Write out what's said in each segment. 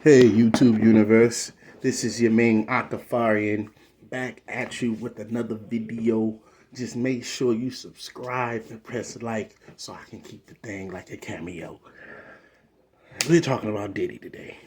Hey YouTube universe, this is your main Akafarian back at you with another video. Just make sure you subscribe and press like so I can keep the thing like a cameo. We're talking about Diddy today.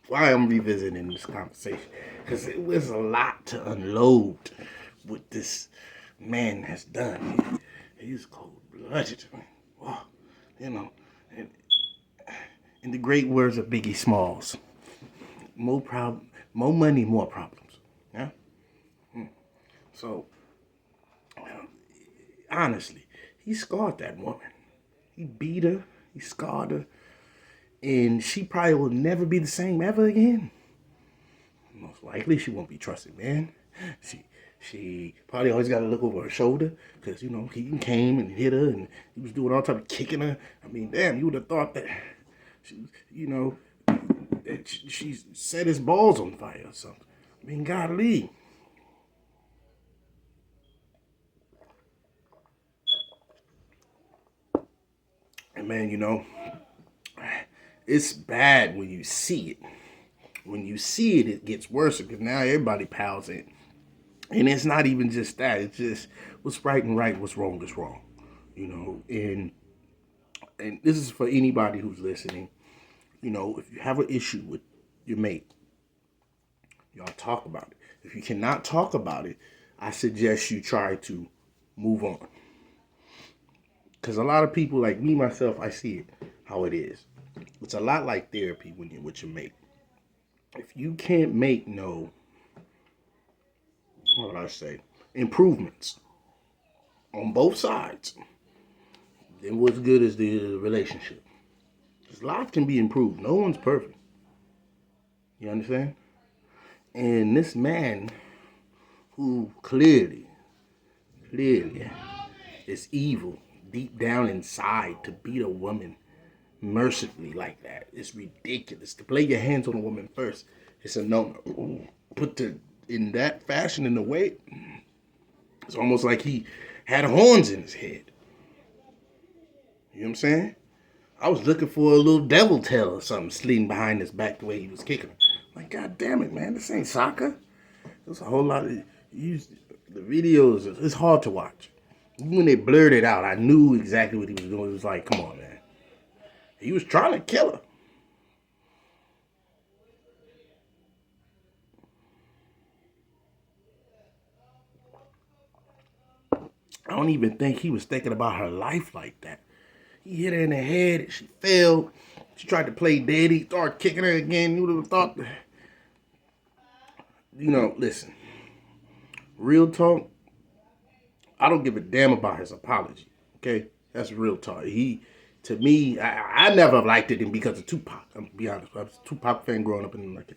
Why I'm revisiting this conversation? Because it was a lot to unload what this man has done. He's cold-blooded, man. Wow. You know, in the great words of Biggie Smalls, more money, more problems. Yeah. So honestly, he scarred that woman. He beat her. He scarred her, and she probably will never be the same ever again. Most likely, she won't be trusted, man. She probably always got to look over her shoulder because he came and hit her and he was doing all type of kicking her. I mean, damn, you would have thought that she set his balls on fire or something. I mean, golly. And man, it's bad when you see it. When you see it, it gets worse because now everybody piles in. And it's not even just that. It's just what's right and right, what's wrong is wrong. And this is for anybody who's listening. If you have an issue with your mate, y'all talk about it. If you cannot talk about it, I suggest you try to move on. Because a lot of people, like me, myself, I see it how it is. It's a lot like therapy when you're with your mate. If you can't make what would I say, improvements on both sides, then what's good is the relationship. Because life can be improved. No one's perfect. You understand? And this man who clearly is evil deep down inside to beat a woman mercifully like that. It's ridiculous. To lay your hands on a woman first, it's a no-no. Put in that fashion, in the way, it's almost like he had horns in his head. You know what I'm saying? I was looking for a little devil tail or something sleeping behind his back the way he was kicking her. Like, God damn it, man, this ain't soccer. There's a whole lot of the videos. It's hard to watch. Even when they blurred it out, I knew exactly what he was doing. It was like, come on, man. He was trying to kill her. I don't even think he was thinking about her life like that. He hit her in the head and she fell. She tried to play dead. He started kicking her again. You would have thought, listen, real talk, I don't give a damn about his apology. Okay? That's real talk. To me, I never liked it because of Tupac. I'm gonna be honest. I was a Tupac fan growing up in like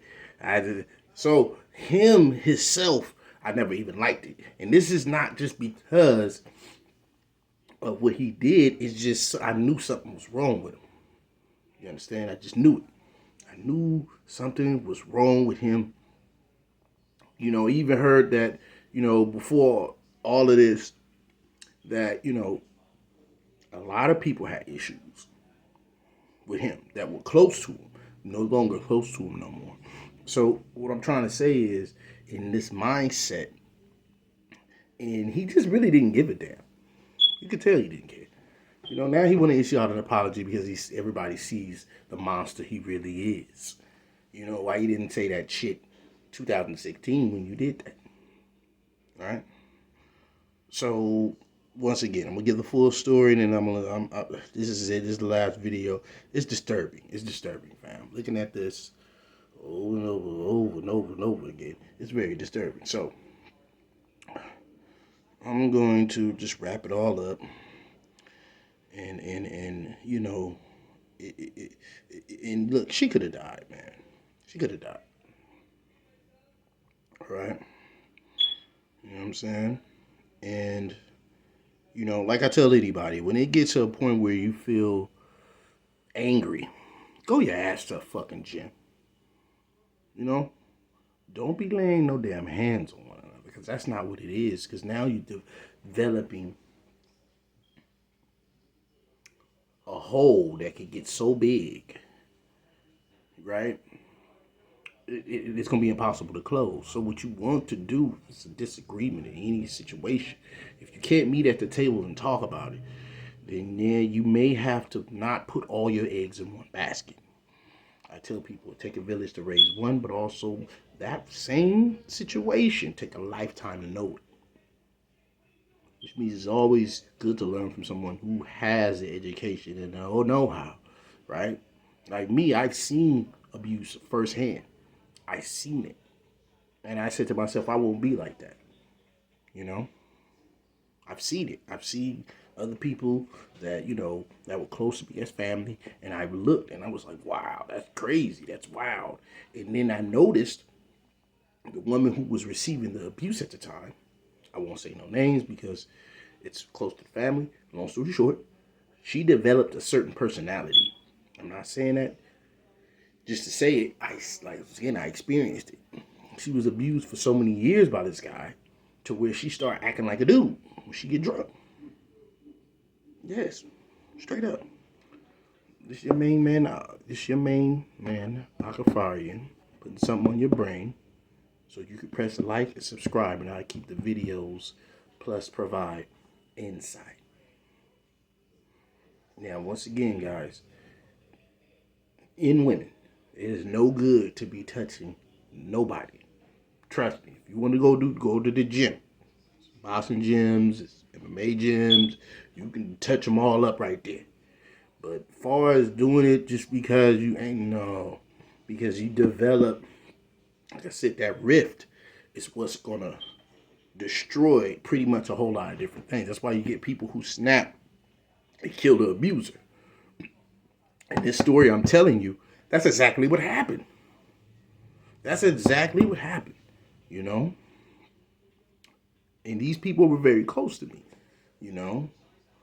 so him himself, I never even liked it. And this is not just because of what he did. It's just I knew something was wrong with him. You understand? I just knew it. I knew something was wrong with him. I even heard that, before all of this, that, a lot of people had issues with him that were close to him, no longer close to him no more. So what I'm trying to say is, in this mindset, and he just really didn't give a damn. You could tell he didn't care. Now he want to issue out an apology because everybody sees the monster he really is. Why you didn't say that shit 2016 when you did that? All right. So once again, I'm gonna give the full story, and then this is it. This is the last video. It's disturbing. It's disturbing, fam. Looking at this over and over again, it's very disturbing. So I'm going to just wrap it all up, and and look, she could have died, man. She could have died. All right. You know what I'm saying? And like I tell anybody, when it gets to a point where you feel angry, go your ass to a fucking gym. Don't be laying no damn hands on one another because that's not what it is. Because now you're developing a hole that could get so big, right? it's going to be impossible to close. So what you want to do is a disagreement in any situation. If you can't meet at the table and talk about it, then yeah, you may have to not put all your eggs in one basket. I tell people it take a village to raise one, but also that same situation take a lifetime to know it. Which means it's always good to learn from someone who has the education and the know-how, right? Like me, I've seen abuse firsthand. I seen it. And I said to myself, I won't be like that. You know? I've seen it. I've seen other people that, that were close to me as family. And I looked and I was like, wow, that's crazy. That's wild. And then I noticed the woman who was receiving the abuse at the time. I won't say no names because it's close to the family. Long story short, she developed a certain personality. I'm not saying that just to say it. I experienced it. She was abused for so many years by this guy to where she started acting like a dude when she get drunk. Yes, straight up. This your main man. This your main man, Akafarian, putting something on your brain so you can press like and subscribe, and I keep the videos plus provide insight. Now, once again, guys, in women, it is no good to be touching nobody. Trust me. If you want to go to the gym. Boxing gyms, MMA gyms, you can touch them all up right there. But as far as doing it just because you ain't no, because you develop, like I said, that rift is what's gonna destroy pretty much a whole lot of different things. That's why you get people who snap and kill the abuser. And this story I'm telling you, that's exactly what happened. That's exactly what happened, you know? And these people were very close to me, you know?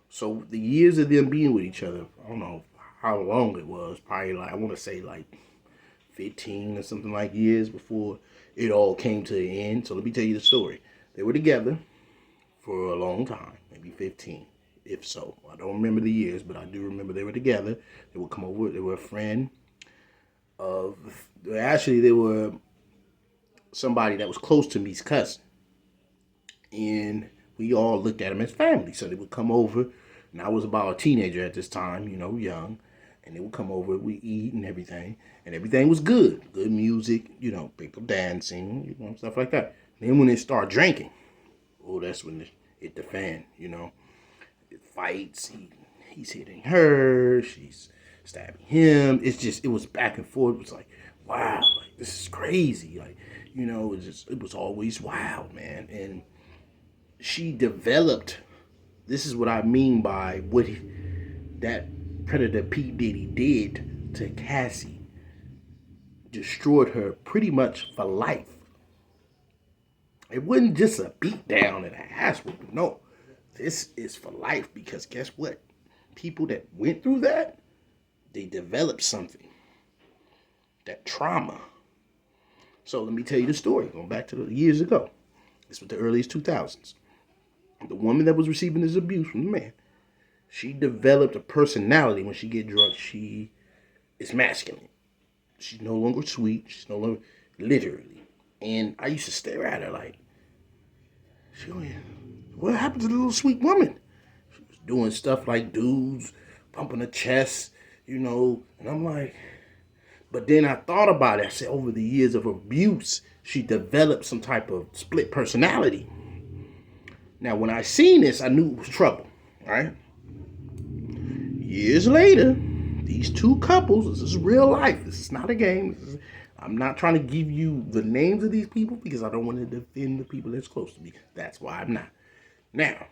So the years of them being with each other, I don't know how long it was, probably like, I want to say like 15 or something like years before it all came to an end. So let me tell you the story. They were together for a long time, maybe 15, if so. I don't remember the years, but I do remember they were together. They would come over, they were a friend of, actually they were somebody that was close to me's cousin. And we all looked at them as family. So they would come over, and I was about a teenager at this time, young. And they would come over, we eat and everything was good. Good music, people dancing, stuff like that. Then when they start drinking, that's when it hit the fan, It fights, he's hitting her, she's stabbing him. It was back and forth. It was like, wow, like this is crazy. Like, it was always wild, man. And she developed, this is what I mean by what that Predator P. Diddy did to Cassie. Destroyed her pretty much for life. It wasn't just a beat down and a ass whooping. No, this is for life because guess what? People that went through that, they developed something. That trauma. So let me tell you the story. Going back to the years ago. This was the earliest 2000s. The woman that was receiving this abuse from the man, she developed a personality. When she get drunk, she is masculine. She's no longer sweet. She's no longer, literally. And I used to stare at her like, what happened to the little sweet woman? She was doing stuff like dudes, pumping her chest, and I'm like, but then I thought about it. I said, over the years of abuse, she developed some type of split personality. Now, when I seen this, I knew it was trouble, right? Years later, these two couples, this is real life. This is not a game. I'm not trying to give you the names of these people because I don't want to defend the people that's close to me. That's why I'm not. Now,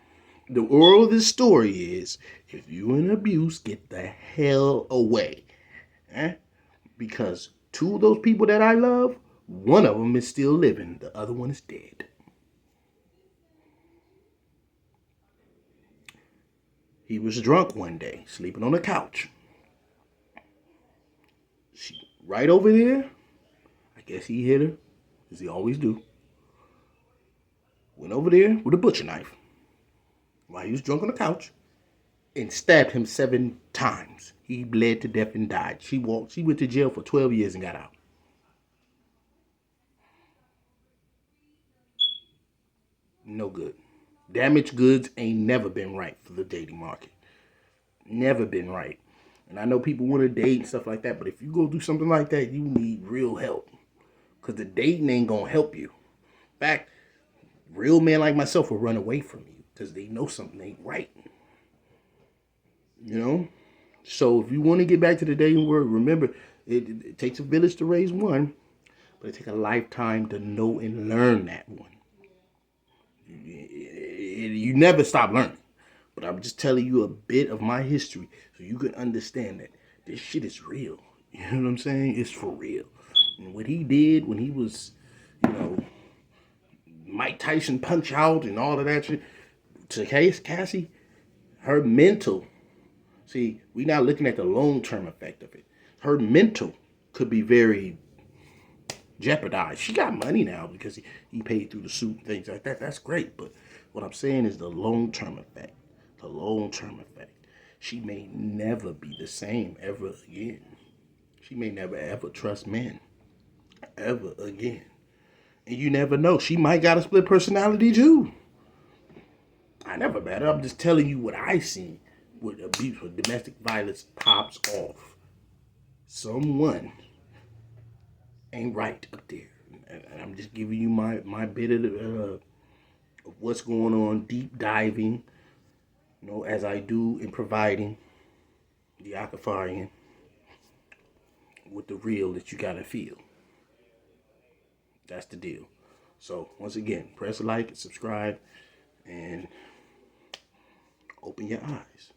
the moral of this story is, if you're in abuse, get the hell away. Because two of those people that I love, one of them is still living. The other one is dead. He was drunk one day, sleeping on the couch. She right over there. I guess he hit her, as he always do. Went over there with a butcher knife while he was drunk on the couch and stabbed him 7 times. He bled to death and died. She went to jail for 12 years and got out. No good. Damaged goods ain't never been right for the dating market. Never been right. And I know people want to date and stuff like that, but if you go do something like that, you need real help. Because the dating ain't going to help you. In fact, real men like myself will run away from you because they know something ain't right. You know? So if you want to get back to the dating world, remember, it takes a village to raise one, but it takes a lifetime to know and learn that one. You never stop learning. But I'm just telling you a bit of my history so you can understand that this shit is real. You know what I'm saying? It's for real. And what he did when he was, you know, Mike Tyson punch out and all of that shit, to Cassie, her mental, see, we're not looking at the long-term effect of it. Her mental could be very jeopardized. She got money now because he paid through the suit and things like that. That's great. But what I'm saying is the long-term effect. The long-term effect. She may never be the same ever again. She may never ever trust men ever again. And you never know. She might got a split personality too. I never met her. I'm just telling you what I seen with abuse, when domestic violence pops off. Someone ain't right up there. And I'm just giving you my bit of what's going on, deep diving, you know, as I do in providing the Akafarian with the real that you gotta feel. That's the deal. So once again, press like, subscribe, and open your eyes.